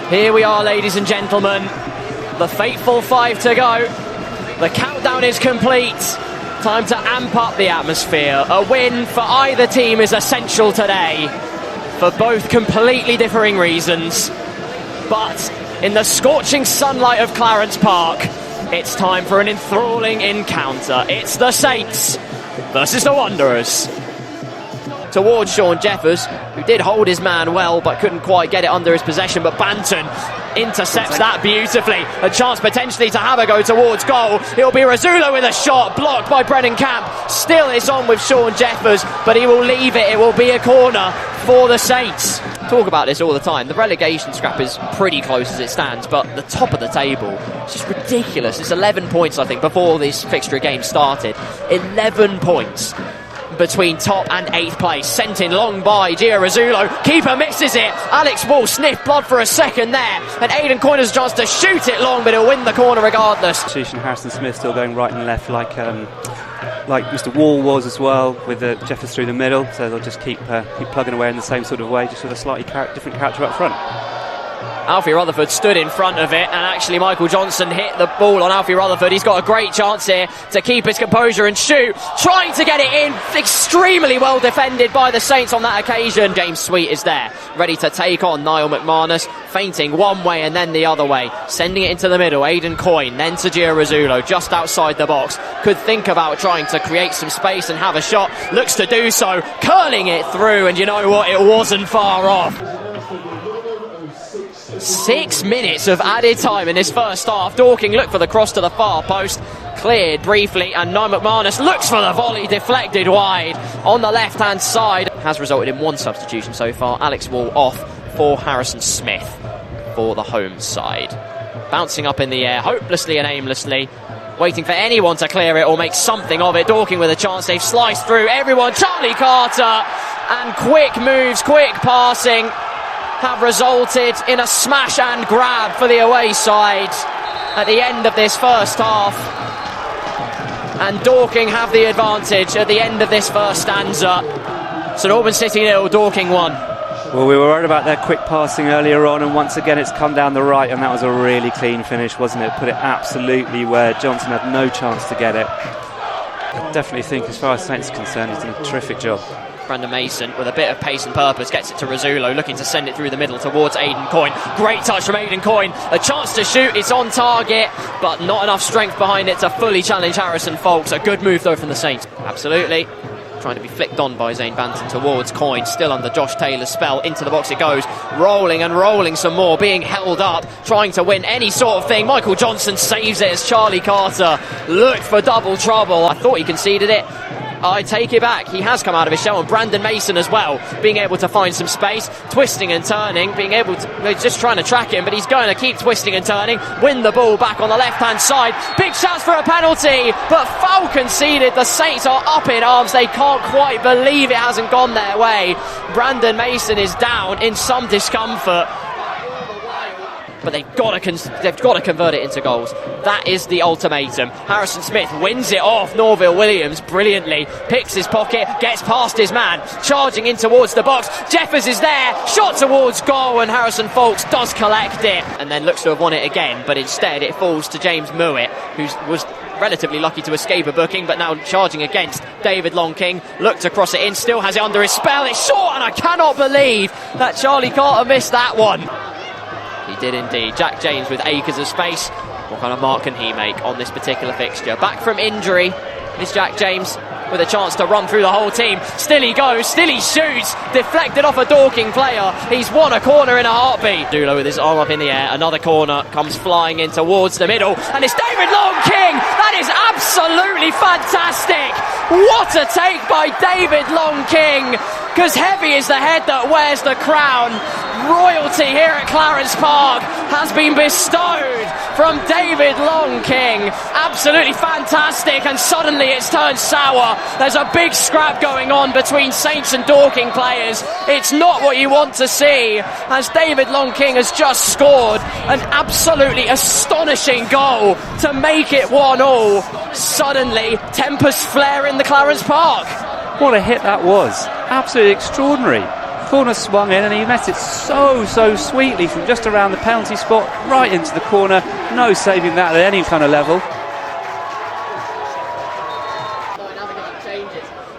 Here we are, ladies and gentlemen. The fateful 5 to go. The countdown is complete. Time to amp up the atmosphere. A win for either team is essential today, for both completely differing reasons. But in the scorching sunlight of Clarence Park, it's time for an enthralling encounter. It's the Saints versus the Wanderers. Towards Sean Jeffers, who did hold his man well but couldn't quite get it under his possession, but Banton intercepts that beautifully. A chance potentially to have a go towards goal. It'll be Razzulo with a shot, blocked by Brennan Camp. Still it's on with Sean Jeffers, but he will leave it. It will be a corner for the Saints. Talk about this all the time. The relegation scrap is pretty close as it stands, but the top of the table, it's just ridiculous. It's 11 points, I think, before this fixture game started. 11 points between top and 8th place. Sent in long by Gio Razzulo. Keeper misses it. Alex Wall sniffed blood for a second there, and Aidan Coyne has a chance to shoot it long, but he'll win the corner regardless. Substitution, Harrison Smith still going right and left like Mr. Wall was as well, with Jeffers through the middle, so they'll just keep plugging away in the same sort of way, just with a slightly different character up front. Alfie Rutherford stood in front of it, and actually Michael Johnson hit the ball on Alfie Rutherford. He's got a great chance here to keep his composure and shoot, trying to get it in. Extremely well defended by the Saints on that occasion. James Sweet is there, ready to take on Niall McManus, feinting one way and then the other way, sending it into the middle. Aidan Coyne, then to Gio Razzulo, just outside the box. Could think about trying to create some space and have a shot. Looks to do so, curling it through, and you know what? It wasn't far off. 6 minutes of added time in this first half. Dorking looked for the cross to the far post, cleared briefly, and Niall McManus looks for the volley, deflected wide on the left hand side. Has resulted in one substitution so far. Alex Wall off for Harrison Smith for the home side. Bouncing up in the air hopelessly and aimlessly, waiting for anyone to clear it or make something of it. Dorking with a chance, they've sliced through everyone. Charlie Carter, and quick moves, quick passing have resulted in a smash and grab for the away side at the end of this first half. And Dorking have the advantage at the end of this first stanza. St Albans City 0, Dorking 1. Well, we were worried about their quick passing earlier on, and once again it's come down the right, and that was a really clean finish, wasn't it? Put it absolutely where Johnson had no chance to get it. I definitely think, as far as Saints are concerned, he's done a terrific job. Brandon Mason, with a bit of pace and purpose, gets it to Razzulo, looking to send it through the middle towards Aidan Coyne. Great touch from Aidan Coyne. A chance to shoot, it's on target, but not enough strength behind it to fully challenge Harrison Folks. A good move, though, from the Saints. Absolutely. Trying to be flicked on by Zane Banton towards Coyne, still under Josh Taylor's spell. Into the box it goes, rolling and rolling some more, being held up, trying to win any sort of thing. Michael Johnson saves it as Charlie Carter looked for double trouble. I thought he conceded it. I take it back, he has come out of his shell, and Brandon Mason as well, being able to find some space, twisting and turning, being able to, just trying to track him, but he's going to keep twisting and turning, win the ball back on the left hand side. Big chance for a penalty, but foul conceded. The Saints are up in arms, they can't quite believe it hasn't gone their way. Brandon Mason is down in some discomfort, but they've got to convert it into goals. That is the ultimatum. Harrison Smith wins it off Norville Williams brilliantly, picks his pocket, gets past his man, charging in towards the box. Jeffers is there, shot towards goal, and Harrison Folks does collect it and then looks to have won it again, but instead it falls to James Mewett, who was relatively lucky to escape a booking, but now charging against David Longe-King. Looked to cross it in, still has it under his spell. It's short, and I cannot believe that Charlie Carter missed that one. He did indeed. Jack James with acres of space. What kind of mark can he make on this particular fixture? Back from injury is Jack James, with a chance to run through the whole team. Still he goes, still he shoots, deflected off a Dorking player. He's won a corner in a heartbeat. Dulo with his arm up in the air, another corner comes flying in towards the middle, and it's David Longe-King. That is absolutely fantastic. What a take by David Longe-King, because heavy is the head that wears the crown. Royalty here at Clarence Park has been bestowed from David Longe-King. Absolutely fantastic, and suddenly it's turned sour. There's a big scrap going on between Saints and Dorking players. It's not what you want to see, as David Longe-King has just scored an absolutely astonishing goal to make it 1-1. Suddenly, tempers flare in the Clarence Park. What a hit that was. Absolutely extraordinary. corner swung in and he met it so sweetly from just around the penalty spot right into the corner. No saving that at any kind of level.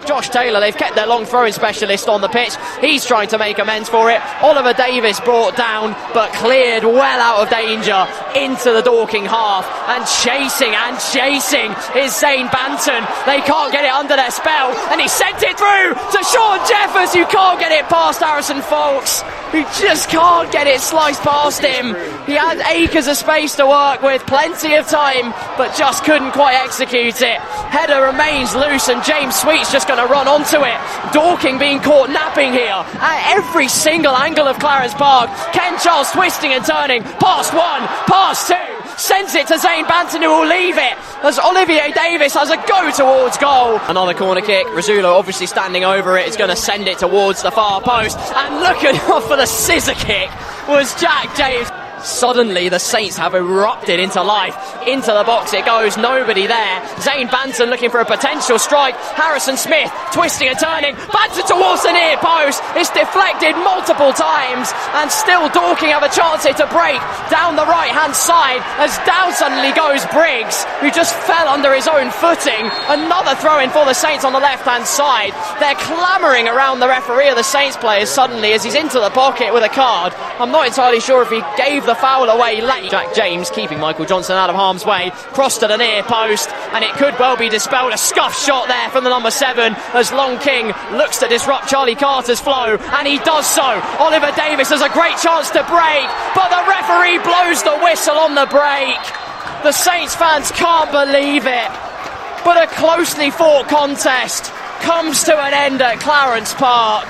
Josh Taylor, they've kept their long throwing specialist on the pitch. He's trying to make amends for it. Oliver Davis brought down but cleared well out of danger into the Dorking half, and chasing is Zane Banton. They can't get it under their spell, and he sent it through to Sean Jeffers, who can't get it past Harrison Foulkes, who just can't get it sliced past him. He had acres of space to work with, plenty of time, but just couldn't quite execute it. Header remains loose and James Sweet's just going to run onto it. Dorking being caught napping here at every single angle of Clarence Park. Ken Charles twisting and turning, past one, past two, sends it to Zane Banton, who will leave it as Olivier Davis has a go towards goal. Another corner kick. Rizzulo obviously standing over it, is going to send it towards the far post, and looking off for the scissor kick was Jack James. Suddenly the Saints have erupted into life. Into the box it goes, nobody there. Zane Banton looking for a potential strike. Harrison Smith twisting and turning, Banton towards the near post. It's deflected multiple times, and still Dorking have a chance here to break down the right hand side as down suddenly goes Briggs, who just fell under his own footing. Another throw in for the Saints on the left hand side. They're clamouring around the referee of the Saints players suddenly as he's into the pocket with a card. I'm not entirely sure if he gave the foul away late. Jack James keeping Michael Johnson out of harm's way, cross to the near post, and it could well be dispelled. A scuff shot there from the number 7 as Longe-King looks to disrupt Charlie Carter's flow, and he does so. Oliver Davis has a great chance to break, but the referee blows the whistle on the break. The Saints fans can't believe it, but a closely fought contest comes to an end at Clarence Park.